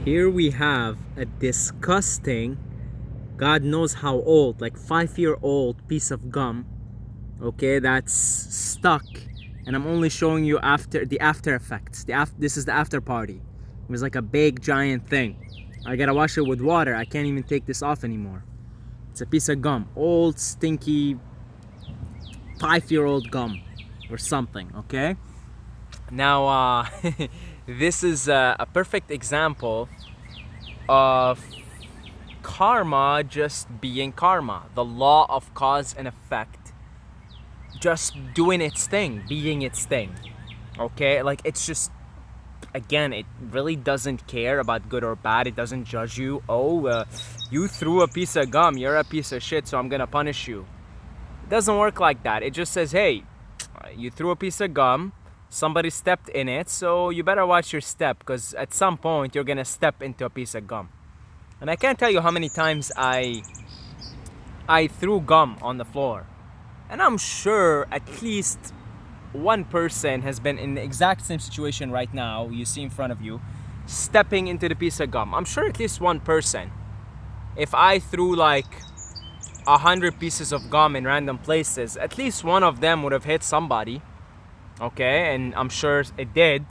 Here we have a disgusting, God knows how old, like 5-year-old piece of gum, okay, that's stuck. And I'm only showing you after the after effects. This is the after party. It was like a big giant thing. I gotta wash it with water. I can't even take this off anymore. It's a piece of gum, old stinky 5-year-old gum or something, okay? Now this is a perfect example of karma just being karma, the law of cause and effect just doing its thing, being its thing, okay? Like, it's just, again, it really doesn't care about good or bad. It doesn't judge you. You threw a piece of gum, you're a piece of shit, so I'm gonna punish you. It doesn't work like that. It just says, hey, you threw a piece of gum, somebody stepped in it, so you better watch your step, because at some point you're gonna step into a piece of gum. And I can't tell you how many times I threw gum on the floor. And I'm sure at least one person has been in the exact same situation right now, you see in front of you, stepping into the piece of gum. I'm sure at least one person. If I threw like 100 pieces of gum in random places, at least one of them would have hit somebody. Okay, and I'm sure it did.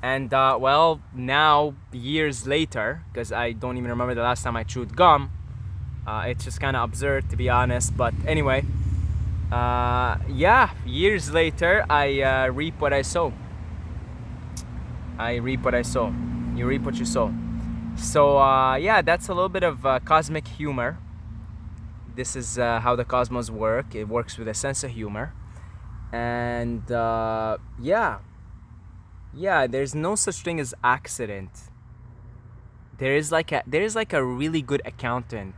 And well, now years later, because I don't even remember the last time I chewed gum, it's just kind of absurd, to be honest. But anyway, yeah, years later, I reap what I sow. I reap what I sow. You reap what you sow. So yeah, that's a little bit of cosmic humor. This is how the cosmos work. It works with a sense of humor. And yeah, there's no such thing as accident. There is like a really good accountant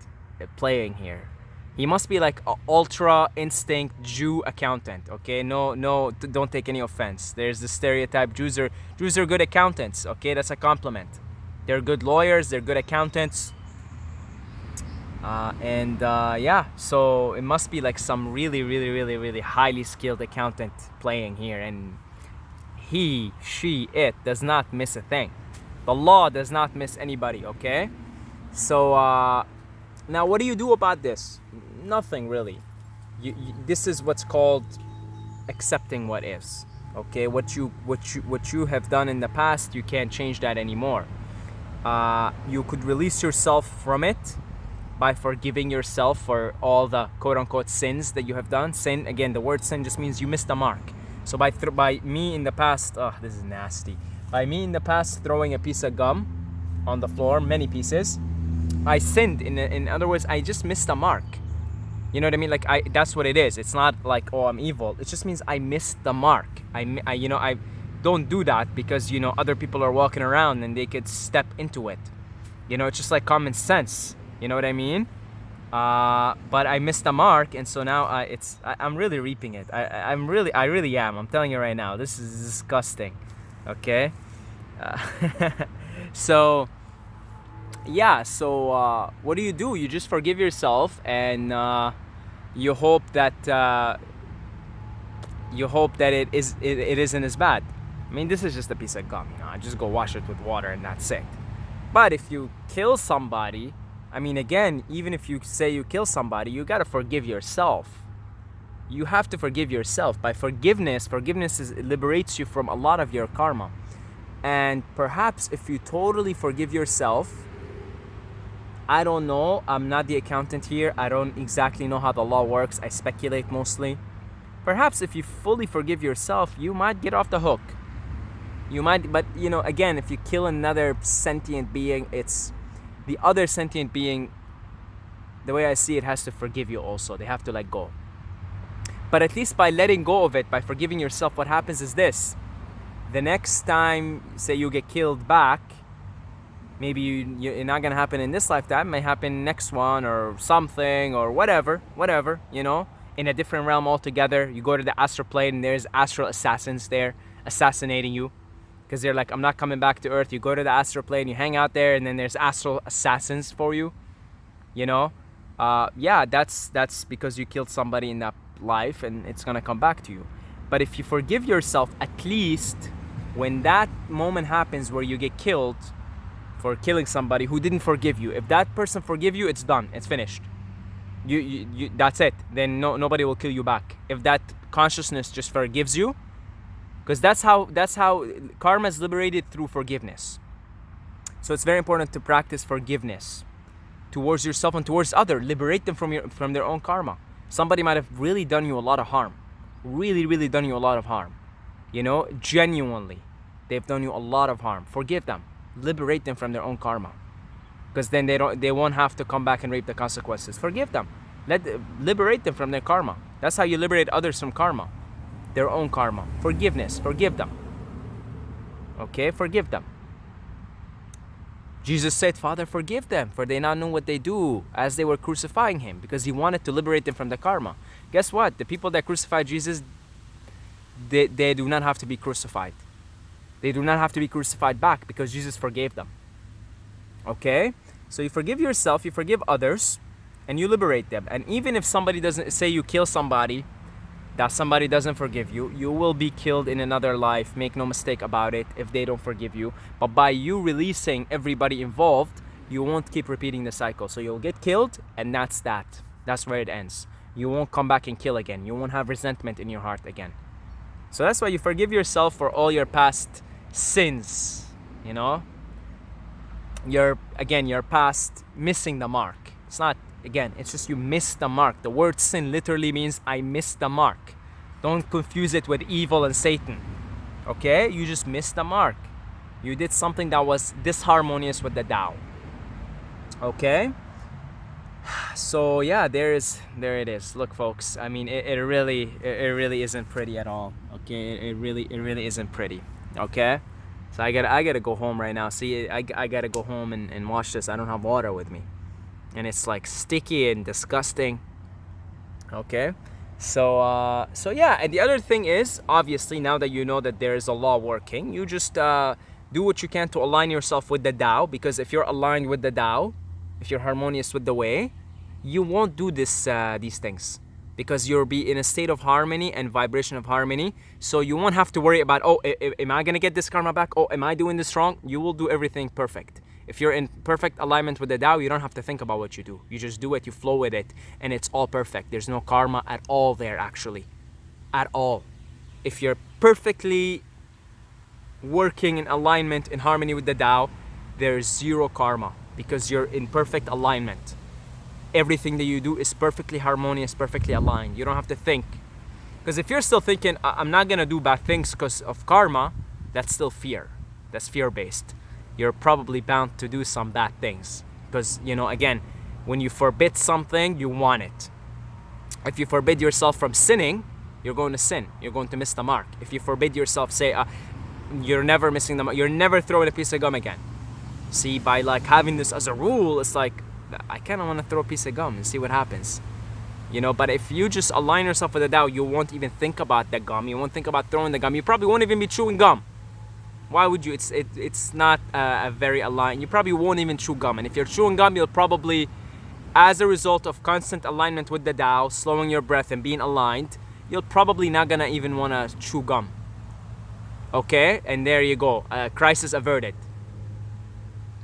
playing here. He must be like an ultra instinct Jew accountant. Okay, no, don't take any offense. There's the stereotype Jews are good accountants. Okay, that's a compliment. They're good lawyers. They're good accountants. Yeah, so it must be like some really highly skilled accountant playing here, and he, she, it does not miss a thing. The law does not miss anybody, okay? So now what do you do about this? Nothing really. This is what's called accepting what is. Okay, what you have done in the past, you can't change that anymore. You could release yourself from it by forgiving yourself for all the quote-unquote sins that you have done. Sin, again, the word sin just means you missed the mark. So by me in the past, this is nasty. By me in the past throwing a piece of gum on the floor, many pieces, I sinned. In other words, I just missed the mark. You know what I mean? Like, that's what it is. It's not like, oh, I'm evil. It just means I missed the mark. I don't do that because, other people are walking around and they could step into it. It's just like common sense. You know what I mean? But I missed the mark, and so now I'm really reaping it. I really am. I'm telling you right now, this is disgusting. Okay? So yeah. So what do? You just forgive yourself, and you hope that it isn't as bad. I mean, this is just a piece of gum. I just go wash it with water, and that's it. But if you kill somebody, I mean, again, even if you say you kill somebody, you gotta forgive yourself. You have to forgive yourself. By forgiveness liberates you from a lot of your karma. And perhaps if you totally forgive yourself, I don't know, I'm not the accountant here, I don't exactly know how the law works, I speculate mostly. Perhaps if you fully forgive yourself, you might get off the hook. You might, but again, if you kill another sentient being, it's the other sentient being, the way I see it, has to forgive you also. They have to let go. But at least by letting go of it, by forgiving yourself, what happens is this. The next time, say you get killed back, maybe you're not going to happen in this lifetime, it may happen next one or something or whatever, in a different realm altogether. You go to the astral plane and there's astral assassins there assassinating you. Because they're like, I'm not coming back to Earth. You go to the astral plane, you hang out there, and then there's astral assassins for you. Yeah, that's because you killed somebody in that life, and it's gonna come back to you. But if you forgive yourself, at least when that moment happens where you get killed, for killing somebody who didn't forgive you. If that person forgive you, it's done. It's finished. You that's it. Then nobody will kill you back. If that consciousness just forgives you, because that's how karma is liberated, through forgiveness. So it's very important to practice forgiveness towards yourself and towards others. Liberate them from their own karma. Somebody might have really done you a lot of harm, really done you a lot of harm. Genuinely, they've done you a lot of harm. Forgive them. Liberate them from their own karma, because then they won't have to come back and reap the consequences. Forgive them. Liberate them from their karma. That's how you liberate others from karma, their own karma. Forgiveness. Forgive them. Okay, forgive them. Jesus said, Father, forgive them, for they not know what they do, as they were crucifying him, because he wanted to liberate them from the karma. Guess what? The people that crucified Jesus, they do not have to be crucified. They do not have to be crucified back, because Jesus forgave them. Okay? So you forgive yourself, you forgive others, and you liberate them. And even if somebody doesn't, say you kill somebody, that somebody doesn't forgive you, you will be killed in another life. Make no mistake about it, if they don't forgive you. But by you releasing everybody involved, you won't keep repeating the cycle. So you'll get killed, and that's that. That's where it ends. You won't come back and kill again. You won't have resentment in your heart again. So that's why you forgive yourself for all your past sins. Your past missing the mark. It's not, again, it's just you missed the mark. The word sin literally means I missed the mark. Don't confuse it with evil and Satan. Okay? You just missed the mark. You did something that was disharmonious with the Tao. Okay? So yeah, there it is. Look, folks, I mean, it really isn't pretty at all. Okay? It really isn't pretty. Okay? So I gotta go home right now. See, I gotta go home and wash this. I don't have water with me, and it's like sticky and disgusting. Okay, so yeah. And the other thing is, obviously, now that you know that there is a law working, you just do what you can to align yourself with the Tao. Because if you're aligned with the Tao, if you're harmonious with the way, you won't do these things. Because you'll be in a state of harmony and vibration of harmony. So you won't have to worry about, am I going to get this karma back? Oh, am I doing this wrong? You will do everything perfect. If you're in perfect alignment with the Tao, you don't have to think about what you do. You just do it, you flow with it, and it's all perfect. There's no karma at all there, actually. At all. If you're perfectly working in alignment, in harmony with the Tao, there's zero karma, because you're in perfect alignment. Everything that you do is perfectly harmonious, perfectly aligned. You don't have to think. Because if you're still thinking, I'm not going to do bad things because of karma, that's still fear. That's fear-based. You're probably bound to do some bad things. Because, again, when you forbid something, you want it. If you forbid yourself from sinning, you're going to sin. You're going to miss the mark. If you forbid yourself, say, you're never missing the mark. You're never throwing a piece of gum again. See, by having this as a rule, it's like, I kind of want to throw a piece of gum and see what happens. But if you just align yourself with the Tao, you won't even think about the gum. You won't think about throwing the gum. You probably won't even be chewing gum. Why would you? It's not a very aligned. You probably won't even chew gum. And if you're chewing gum, you'll probably, as a result of constant alignment with the Tao, slowing your breath and being aligned, you're probably not going to even want to chew gum. Okay? And there you go. Crisis averted.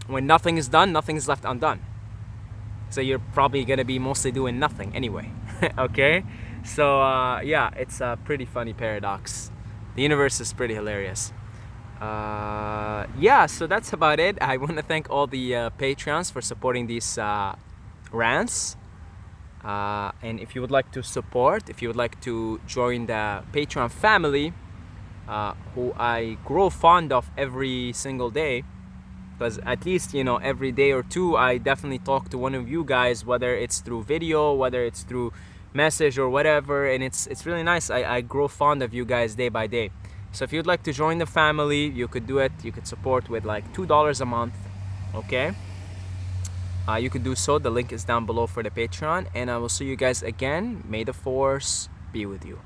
When nothing is done, nothing is left undone. So you're probably going to be mostly doing nothing anyway. Okay? So, yeah, it's a pretty funny paradox. The universe is pretty hilarious. Yeah, so that's about it. I want to thank all the Patreons for supporting these rants. And if you would like to support, if you would like to join the Patreon family, who I grow fond of every single day, because at least, every day or two, I definitely talk to one of you guys, whether it's through video, whether it's through message or whatever, and it's really nice. I grow fond of you guys day by day. So if you'd like to join the family, you could do it. You could support with $2 a month, okay? You could do so. The link is down below for the Patreon, and I will see you guys again. May the force be with you.